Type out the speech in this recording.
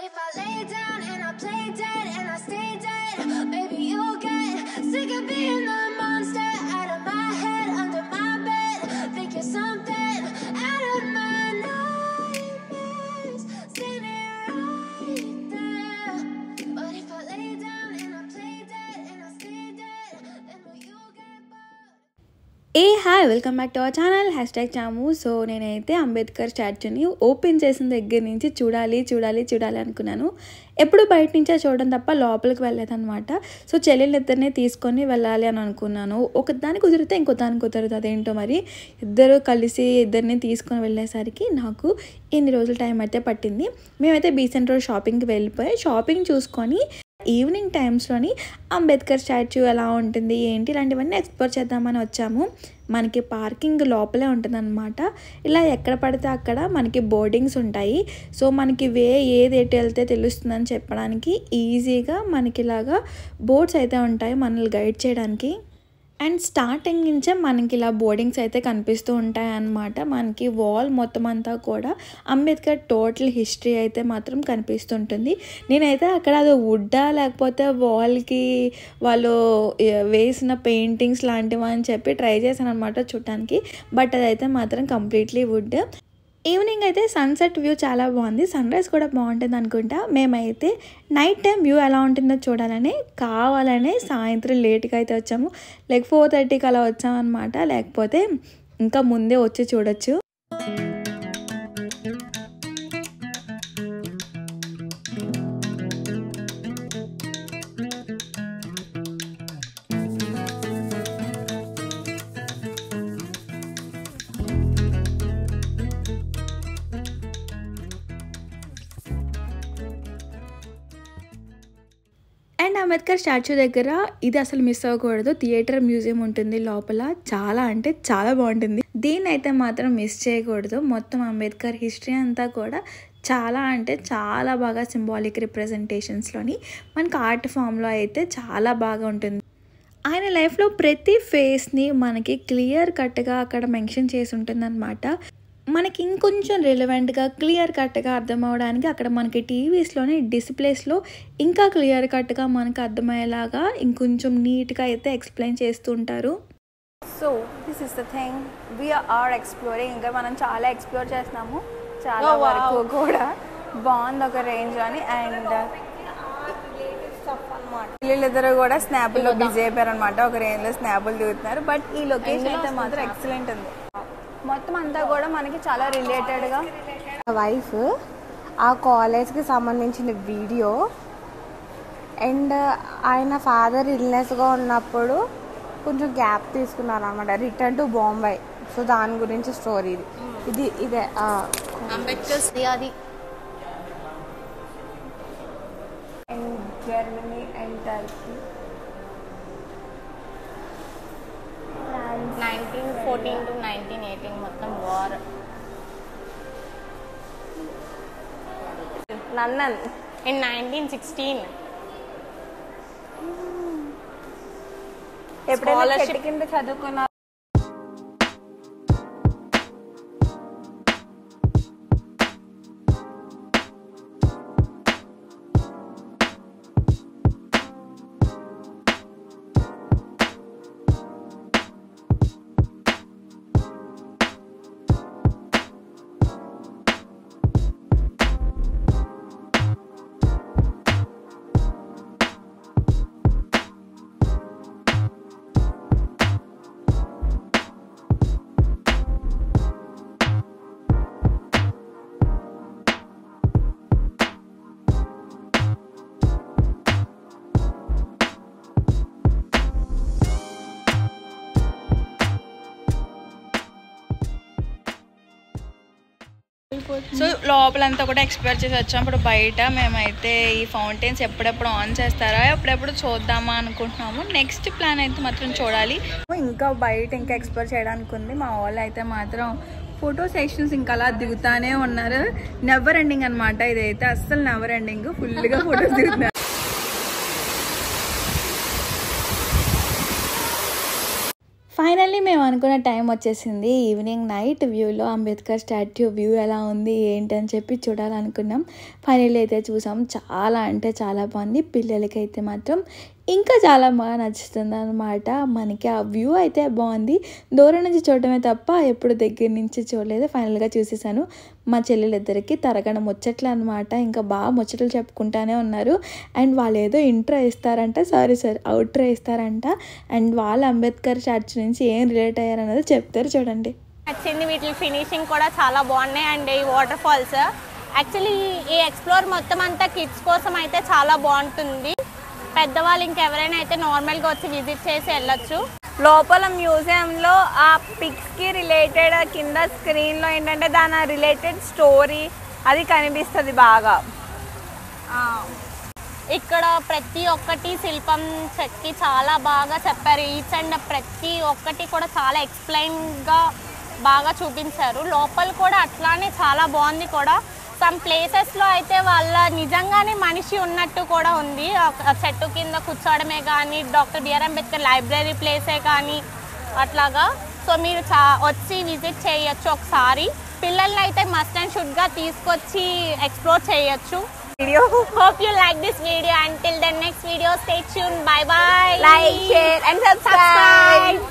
if I lay down and I play dead and I stay dead, maybe you'll get sick of being the monster out of my head, under my bed. Think you're something out of my nightmares, standing right there. But if I lay down and I play dead and I stay dead, then will you get bored? Hi welcome back to our channel #చాము. So నేనైతే Ambedkar స్టాచ్యూని open చేసిన దగ్గర నుంచి చూడాలి అనుకున్నాను. ఎప్పుడు బయట నుంచే చూడడం తప్ప లోపలికి వెళ్ళలేదన్నమాట. సో చెల్లెళ్ళిద్దరిని తీసుకొని వెళ్ళాలి అని అనుకున్నాను. ఒకదాని కుదిరితే ఇంకో దానికి కుదరదు, అదేంటో మరి. ఇద్దరు కలిసి ఇద్దరిని తీసుకొని వెళ్ళేసరికి నాకు ఇన్ని రోజులు టైం అయితే పట్టింది. మేమైతే బీసెంట్ రోడ్ షాపింగ్కి వెళ్ళిపోయి షాపింగ్ చూసుకొని ఈవినింగ్ టైమ్స్లోని అంబేద్కర్ స్టాచ్యూ ఎలా ఉంటుంది ఏంటి ఇలాంటివన్నీ ఎక్స్ప్లోర్ చేద్దామని వచ్చాము. మనకి పార్కింగ్ లోపలే ఉంటుందన్నమాట. ఇలా ఎక్కడ పడితే అక్కడ మనకి బోర్డింగ్స్ ఉంటాయి. సో మనకి ఏది ఎటు వెళ్తే తెలుస్తుందని చెప్పడానికి ఈజీగా మనకి ఇలాగా బోర్డ్స్ అయితే ఉంటాయి మనల్ని గైడ్ చేయడానికి. అండ్ స్టార్టింగ్ నుంచే మనకి ఇలా బోర్డింగ్స్ అయితే కనిపిస్తూ ఉంటాయి అన్నమాట. మనకి వాల్ మొత్తం అంతా కూడా అంబేద్కర్ టోటల్ హిస్టరీ అయితే మాత్రం కనిపిస్తుంటుంది. నేనైతే అక్కడ అది వుడ్డా లేకపోతే వాల్కి వాళ్ళు వేసిన పెయింటింగ్స్ లాంటివి అని చెప్పి ట్రై చేశాను అనమాట చూడటానికి. బట్ అదైతే మాత్రం కంప్లీట్లీ వుడ్. ఈవినింగ్ అయితే సన్సెట్ వ్యూ చాలా బాగుంది, సన్ రైజ్ కూడా బాగుంటుంది అనుకుంటా. మేమైతే నైట్ టైం వ్యూ ఎలా ఉంటుందో చూడాలని కావాలనే సాయంత్రం లేట్గా అయితే వచ్చాము. 4:30కి అలా వచ్చామన్నమాట. లేకపోతే ఇంకా ముందే వచ్చి చూడొచ్చు. అండ్ అంబేద్కర్ స్టాచ్యూ దగ్గర ఇది అసలు మిస్ అవ్వకూడదు, థియేటర్ మ్యూజియం ఉంటుంది లోపల. చాలా అంటే చాలా బాగుంటుంది, దీన్ని అయితే మాత్రం మిస్ చేయకూడదు. మొత్తం అంబేద్కర్ హిస్టరీ అంతా కూడా చాలా అంటే చాలా బాగా సింబాలిక్ రిప్రజెంటేషన్స్లోని మనకి ఆర్ట్ ఫామ్లో అయితే చాలా బాగా ఉంటుంది. ఆయన లైఫ్లో ప్రతి ఫేస్ని మనకి క్లియర్ కట్గా అక్కడ మెన్షన్ చేసి ఉంటుందన్నమాట. మనకి ఇంకొంచెం రిలవెంట్గా క్లియర్ కట్గా అర్థం అవడానికి అక్కడ మనకి టీవీస్లోని డిస్ప్లేస్లో ఇంకా క్లియర్ కట్గా మనకు అర్థమయ్యేలాగా ఇంకొంచెం నీట్గా అయితే ఎక్స్ప్లెయిన్ చేస్తూ ఉంటారు. So this is the thing we're exploring. ఇంకా మనం చాలా ఎక్స్ప్లోర్ చేస్తున్నాము, చాలా వరకు కూడా బాగుంది ఒక రేంజ్ అని. అండ్ వీళ్ళిద్దరు కూడా స్నాపుల్లో బిజీ అయిపోయారు అనమాట. ఒక రేంజ్లో స్నాపులు దిగుతున్నారు. బట్ ఈ లొకేషన్ అయితే మాత్రం ఎక్సలెంట్ ఉంది. మొత్తం అంతా కూడా మనకి చాలా రిలేటెడ్గా వైఫ్ ఆ కాలేజ్కి సంబంధించిన వీడియో. అండ్ ఆయన ఫాదర్ ఇల్నెస్గా ఉన్నప్పుడు కొంచెం గ్యాప్ తీసుకున్నారు అనమాట, రిటర్న్ టు బాంబే. సో దాని గురించి స్టోరీ ఇదే అంబేద్కర్ అది. And Germany and Turkey 1914 to 1918 మొత్తం వార్. London in 1916. ఎప్పుడైనా చెట్టు కింద చదువుకున్నా సో లోపలంతా కూడా ఎక్స్ప్లోర్ చేసి వచ్చాం. ఇప్పుడు బయట మేమైతే ఈ ఫౌంటైన్స్ ఎప్పుడెప్పుడు ఆన్ చేస్తారా ఎప్పుడెప్పుడు చూద్దామా అనుకుంటున్నాము. నెక్స్ట్ ప్లాన్ అయితే మాత్రం చూడాలి. ఇంకా బయట ఇంకా ఎక్స్ప్లోర్ చేయడానికి ఉంది. మా వాళ్ళు అయితే మాత్రం ఫోటో సెక్షన్స్ ఇంకా అలా దిగుతానే ఉన్నారు. నెవర్ ఎండింగ్ అనమాట. ఇదైతే అస్సలు నెవర్ ఎండింగ్, ఫుల్గా ఫొటోస్ దిగుతున్నారు. ఫైనల్లీ మేము అనుకున్న టైం వచ్చేసింది. ఈవినింగ్ నైట్ వ్యూలో అంబేద్కర్ స్టాట్యూ వ్యూ ఎలా ఉంది ఏంటి అని చెప్పి చూడాలనుకున్నాం. ఫైనల్లీ అయితే చూసాం. చాలా అంటే చాలా బాగుంది. పిల్లలకైతే మాత్రం ఇంకా చాలా బాగా నచ్చుతుంది అనమాట. మనకి ఆ వ్యూ అయితే బాగుంది. దూరం నుంచి చూడటమే తప్ప ఎప్పుడు దగ్గర నుంచి చూడలేదు. ఫైనల్గా చూసేసాను. మా చెల్లెలిద్దరికి తరగన ముచ్చట్లు అనమాట. ఇంకా బాగా ముచ్చట్లు చెప్పుకుంటానే ఉన్నారు. అండ్ వాళ్ళు ఏదో ఇంట్రో ఇస్తారంట, సారీ అవుట్రో ఇస్తారంట. అండ్ వాళ్ళు అంబేద్కర్ చర్చ్ నుంచి ఏం రిలేట్ అయ్యారన్నది చెప్తారు, చూడండి. నచ్చింది. వీటి ఫినిషింగ్ కూడా చాలా బాగున్నాయి. అండ్ ఈ వాటర్ ఫాల్స్ యాక్చువల్లీ ఈ ఎక్స్ప్లోర్ మొత్తం అంతా కిడ్స్ కోసం అయితే చాలా బాగుంటుంది. పెద్దవాళ్ళు ఇంకెవరైనా అయితే నార్మల్గా వచ్చి విజిట్ చేసి వెళ్ళొచ్చు. లోపల మ్యూజియంలో ఆ పిక్స్కి రిలేటెడ్ కింద స్క్రీన్లో ఏంటంటే దాని రిలేటెడ్ స్టోరీ అది కనిపిస్తుంది బాగా. ఇక్కడ ప్రతి ఒక్కటి శిల్పం చెక్కి చాలా బాగా చెప్పారు. ఈచ్ అండ్ ప్రతి ఒక్కటి కూడా చాలా ఎక్స్ప్లెయిన్గా బాగా చూపించారు. లోపల కూడా అట్లానే చాలా బాగుంది కూడా. సమ్ ప్లేసెస్లో అయితే వాళ్ళ నిజంగానే మనిషి ఉన్నట్టు కూడా ఉంది. చెట్టు కింద కూర్చోవడమే కానీ, డాక్టర్ బిఆర్ అంబేద్కర్ లైబ్రరీ ప్లేసే కానీ అట్లాగా. సో మీరు వచ్చి విజిట్ చేయొచ్చు ఒకసారి. పిల్లల్ని అయితే మస్ట్ అండ్ షుడ్గా తీసుకొచ్చి ఎక్స్ప్లోర్ చేయొచ్చు. Hope you like this video. Until the next video, stay tuned. Bye bye. Like, share and subscribe.